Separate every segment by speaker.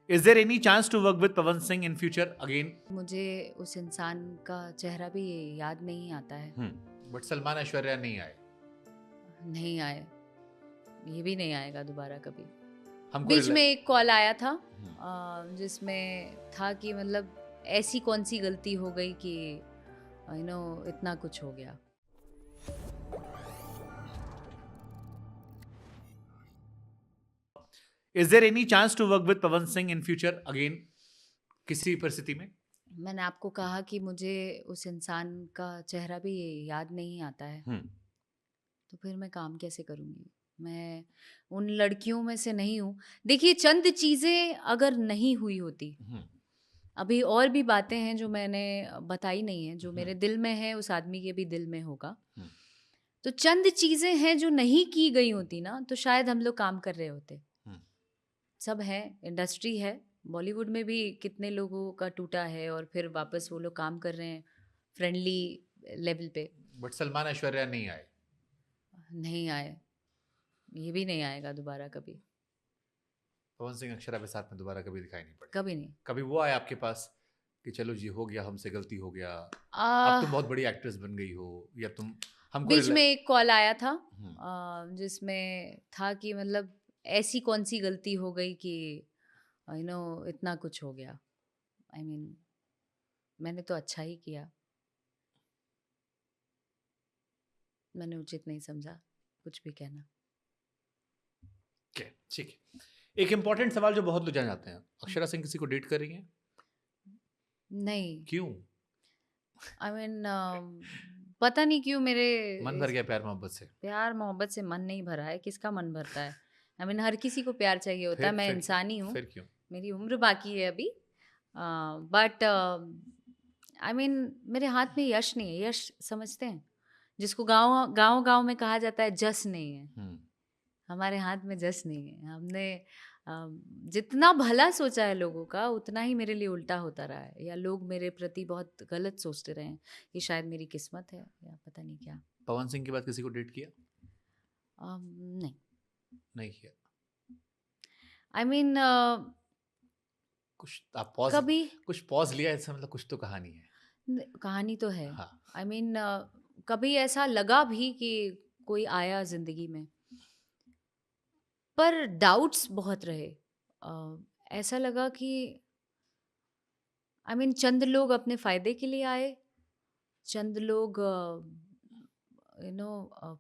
Speaker 1: Is there any chance to work with Pawan Singh in future again?
Speaker 2: मुझे उस इंसान का चेहरा भी याद नहीं आता है।
Speaker 1: बट सलमान ऐश्वर्या नहीं आए।
Speaker 2: नहीं आए, ये भी नहीं आएगा दोबारा कभी।
Speaker 1: हमको
Speaker 2: बीच में एक कॉल आया था
Speaker 1: हम्म।
Speaker 2: जिसमें था कि मतलब ऐसी कौन सी गलती हो गई कि इतना कुछ हो गया।
Speaker 1: Is there any chance to work with Pawan Singh in future again? किसी परिस्थिति में?
Speaker 2: मैंने आपको कहा कि मुझे उस इंसान का चेहरा भी याद नहीं आता है, तो फिर मैं काम कैसे करूँगी? मैं उन लड़कियों में से नहीं हूँ। देखिए, चंद चीज़ें अगर नहीं हुई होती, अभी और भी बातें हैं जो मैंने बताई नहीं है, जो मेरे दिल में है उस आदमी के भी दिल में होगा। तो चंद चीज़ें हैं जो नहीं की गई होती ना, तो शायद हम लोग काम कर रहे होते। सब है, इंडस्ट्री है, बॉलीवुड में भी कितने लोगों का टूटा है और फिर वापस वो लोग काम कर रहे हैं फ्रेंडली लेवल पे।
Speaker 1: बट सलमान ऐश्वर्या नहीं आए।
Speaker 2: नहीं आए, ये भी नहीं आएगा दोबारा कभी।
Speaker 1: पवन सिंह अक्षरा के साथ में दोबारा कभी दिखाई नहीं पड़े।
Speaker 2: कभी नहीं।
Speaker 1: कभी वो आए आपके पास कि चलो जी हो गया, हमसे गलती हो गया, अब
Speaker 2: आ,
Speaker 1: तुम बहुत बड़ी एक्ट्रेस बन गई हो, या तुम हमको
Speaker 2: बीच में एक कॉल आया था जिसमें था कि मतलब ऐसी कौन सी गलती हो गई कि इतना कुछ हो गया। आई मीन मैंने तो अच्छा ही किया, मैंने उचित नहीं समझा कुछ भी कहना।
Speaker 1: ठीक है। एक इम्पोर्टेंट सवाल जो बहुत लोग जान जाते हैं, अक्षरा सिंह किसी को डेट कर रही हैं?
Speaker 2: नहीं।
Speaker 1: क्यों?
Speaker 2: आई मीन पता नहीं क्यों मेरे
Speaker 1: मन भर गया प्यार मोहब्बत से?
Speaker 2: प्यार मोहब्बत से मन नहीं भरा है। किसका मन भरता है? आई मीन हर किसी को प्यार चाहिए होता है। मैं
Speaker 1: फिर
Speaker 2: इंसान ही हूँ,
Speaker 1: फिर क्यों?
Speaker 2: मेरी उम्र बाकी है अभी। बट आई मीन मेरे हाथ में यश नहीं है। यश समझते हैं जिसको गांव गांव गांव में कहा जाता है, जस नहीं है। हमारे हाथ में जस नहीं है। हमने जितना भला सोचा है लोगों का, उतना ही मेरे लिए उल्टा होता रहा है, या लोग मेरे प्रति बहुत गलत सोचते रहे हैं। ये शायद मेरी किस्मत है या पता नहीं क्या।
Speaker 1: पवन सिंह के बाद किसी को डेट किया?
Speaker 2: नहीं।
Speaker 1: नहीं किया।
Speaker 2: आई मीन
Speaker 1: कुछ आप पॉज
Speaker 2: कभी
Speaker 1: कुछ पॉज लिया, इससे मतलब कुछ तो कहानी है।
Speaker 2: कहानी तो है।
Speaker 1: हाँ।
Speaker 2: आई मीन कभी ऐसा लगा भी कि कोई आया जिंदगी में, पर डाउट्स बहुत रहे। ऐसा लगा कि आई मीन चंद लोग अपने फायदे के लिए आए, चंद लोग यू नो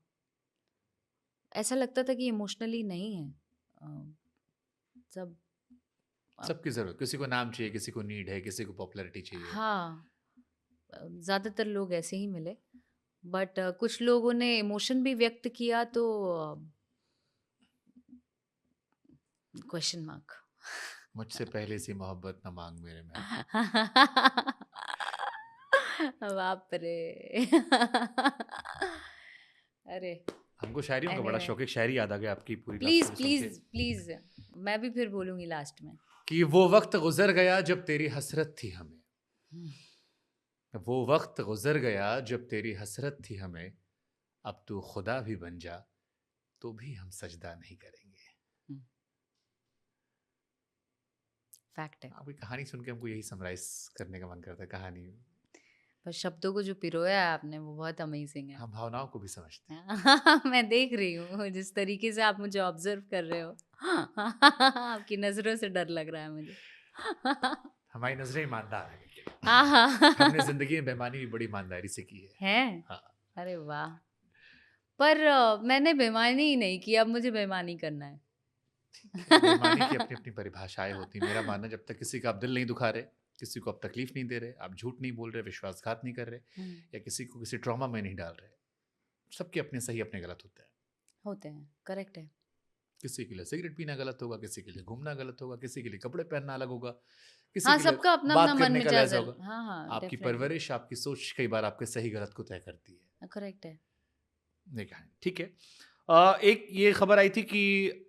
Speaker 2: ऐसा लगता था कि इमोशनली नहीं है। सब
Speaker 1: सबकी जरूरत, किसी को नाम चाहिए, किसी को नीड है, किसी को पॉपुलैरिटी चाहिए।
Speaker 2: हाँ, ज़्यादातर लोग ऐसे ही मिले, बट कुछ लोगों ने इमोशन भी व्यक्त किया, तो क्वेश्चन मार्क।
Speaker 1: मुझसे पहले सी मोहब्बत न मांग मेरे में।
Speaker 2: बाप रे। अरे
Speaker 1: हमको शायरियों का बड़ा
Speaker 2: anyway,
Speaker 1: शौक है, शायरी याद आ गया आपकी पूरी
Speaker 2: प्लीज
Speaker 1: लास्ट सुन के।
Speaker 2: प्लीज प्लीज, मैं भी फिर बोलूंगी लास्ट में।
Speaker 1: कि वो वक्त गुजर गया जब तेरी हसरत थी हमें, वो वक्त गुजर गया जब तेरी हसरत थी हमें, अब तू खुदा भी बन जा तो भी हम सजदा नहीं करेंगे।
Speaker 2: फैक्ट है।
Speaker 1: आपकी कहानी सुन के हमको यही समराइज करने का मन करता है कहानी।
Speaker 2: पर शब्दों को जो पिरोया है आपने, वो बहुत अमेजिंग है।
Speaker 1: हम भावनाओं को भी समझते हैं।
Speaker 2: मैं देख रही हूँ जिस तरीके से आप मुझे ऑब्जर्व कर रहे हो। आपकी नजरों से डर लग रहा है मुझे।
Speaker 1: हमारी नजरें ईमानदार है, लेकिन
Speaker 2: हाँ हाँ।
Speaker 1: हमने जिंदगी में बेईमानी भी बड़ी ईमानदारी से की है।
Speaker 2: हैं?
Speaker 1: हाँ।
Speaker 2: अरे वाह। पर मैंने बेईमानी ही नहीं की, अब मुझे बेईमानी करना है।
Speaker 1: बेईमानी की अपनी अपनी परिभाषाएं होती हैं। मेरा मानना, जब तक किसी का आप दिल नहीं दुखा रहे, किसी को आप तकलीफ नहीं दे रहे, आप झूठ नहीं बोल रहे, विश्वासघात नहीं कर रहे, या किसी को किसी ट्रॉमा में नहीं डाल रहे, सबके अपने सही अपने गलत होते हैं।
Speaker 2: होते हैं, करेक्ट है।
Speaker 1: किसी के लिए सिगरेट पीना गलत होगा, किसी के लिए घूमना गलत होगा, किसी के लिए कपड़े पहनना अलग होगा, किसी
Speaker 2: हाँ,
Speaker 1: के लिए
Speaker 2: सबका अपना अपना
Speaker 1: बात
Speaker 2: मन
Speaker 1: करने का
Speaker 2: मिजाज
Speaker 1: लहजा
Speaker 2: है।
Speaker 1: होगा।
Speaker 2: हाँ हाँ,
Speaker 1: आपकी
Speaker 2: डेफिनेटली
Speaker 1: परवरिश, आपकी सोच कई बार आपके सही गलत को तय करती है।
Speaker 2: करेक्ट है।
Speaker 1: नहीं कहा, ठीक है। एक ये खबर आई थी कि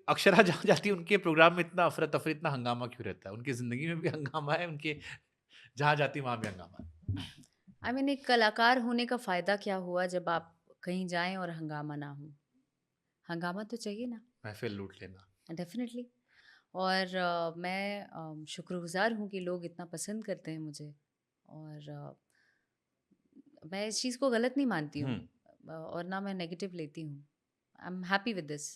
Speaker 1: अक्षरा जहाँ जाती है उनके प्रोग्राम में इतना अफरा तफरी, इतना हंगामा क्यों रहता है? उनकी जिंदगी में भी हंगामा है, उनके जहाँ जाती वहां भी हंगामा है।
Speaker 2: आई मीन एक कलाकार होने का फायदा क्या हुआ जब आप कहीं जाएं और हंगामा ना हो? हंगामा तो चाहिए ना।
Speaker 1: महफिल लूट लेना।
Speaker 2: डेफिनेटली। और मैं शुक्रगुज़ार हूँ कि लोग इतना पसंद करते हैं मुझे, और मैं इस चीज़ को गलत नहीं मानती हूँ, और ना मैं नेगेटिव लेती हूँ। I am happy with this.